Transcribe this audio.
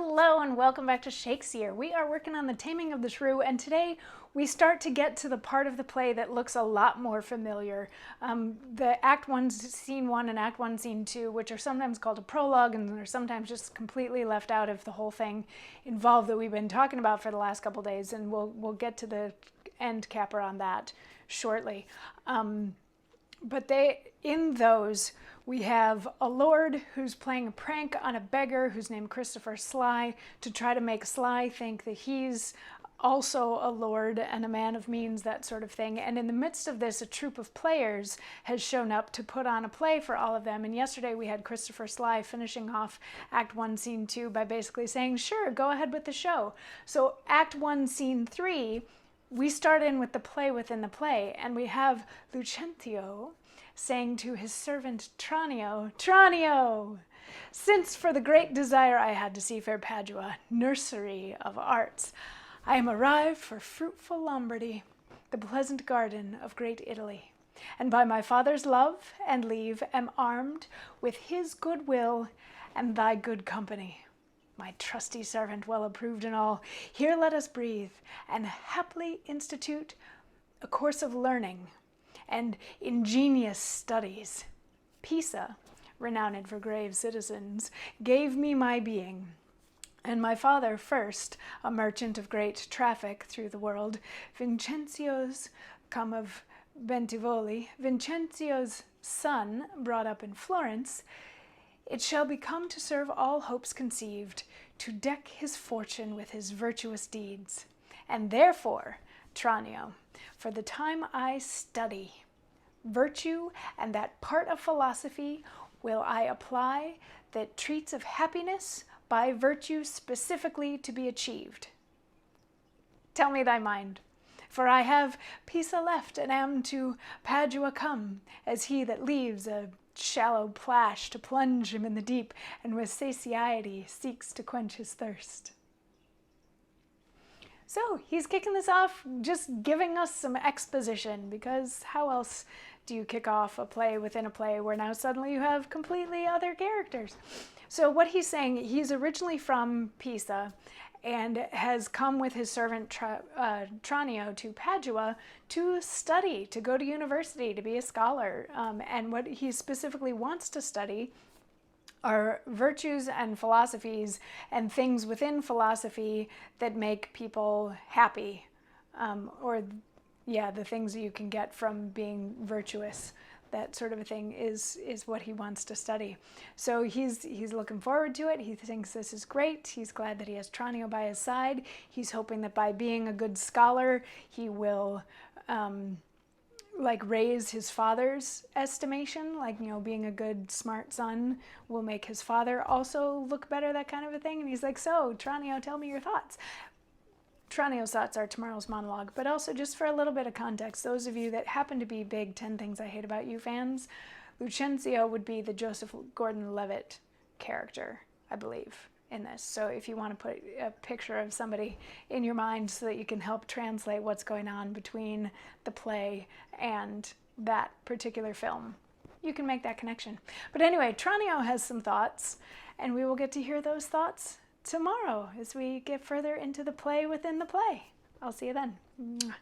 Hello and welcome back to Shakesyear. We are working on the Taming of the Shrew, and today we start to get to the part of the play that looks a lot more familiar. The Act 1, Scene 1 and Act 1, Scene 2, which are sometimes called a prologue and are sometimes just completely left out of the whole thing involved that we've been talking about for the last couple days, and we'll get to the end capper on that shortly. But in those, we have a lord who's playing a prank on a beggar who's named Christopher Sly to try to make Sly think that he's also a lord and a man of means, that sort of thing. And in the midst of this, a troupe of players has shown up to put on a play for all of them. And yesterday we had Christopher Sly finishing off Act 1, Scene 2 by basically saying, sure, go ahead with the show. So Act 1, Scene 3, we start in with the play within the play, and we have Lucentio saying to his servant Tranio, Tranio, since for the great desire I had to see fair Padua, nursery of arts, I am arrived for fruitful Lombardy, the pleasant garden of great Italy, and by my father's love and leave am armed with his good will and thy good company. My trusty servant, well approved in all, here let us breathe, and haply institute a course of learning and ingenious studies. Pisa, renowned for grave citizens, gave me my being, and my father first, a merchant of great traffic through the world, Vincenzio's come of Bentivoli, Vincenzio's son, brought up in Florence, it shall become to serve all hopes conceived, to deck his fortune with his virtuous deeds. And therefore, Tranio, for the time I study virtue and that part of philosophy will I apply that treats of happiness by virtue specifically to be achieved. Tell me thy mind. For I have Pisa left, and am to Padua come, as he that leaves a shallow plash to plunge him in the deep, and with satiety seeks to quench his thirst. So he's kicking this off, just giving us some exposition, because how else do you kick off a play within a play where now suddenly you have completely other characters? So what he's saying, he's originally from Pisa and has come with his servant Tranio to Padua to study, to go to university, to be a scholar. And what he specifically wants to study are virtues and philosophies and things within philosophy that make people happy, the things that you can get from being virtuous. That sort of a thing is what he wants to study. So he's looking forward to it. He thinks this is great. He's glad that he has Tranio by his side. He's hoping that by being a good scholar, he will raise his father's estimation, being a good, smart son will make his father also look better, that kind of a thing. And he's like, so, Tranio, tell me your thoughts. Tranio's thoughts are tomorrow's monologue, but also just for a little bit of context, those of you that happen to be big 10 Things I Hate About You fans, Lucentio would be the Joseph Gordon-Levitt character, I believe, in this. So if you want to put a picture of somebody in your mind so that you can help translate what's going on between the play and that particular film, you can make that connection. But anyway, Tranio has some thoughts, and we will get to hear those thoughts tomorrow as we get further into the play within the play. I'll see you then. Mwah.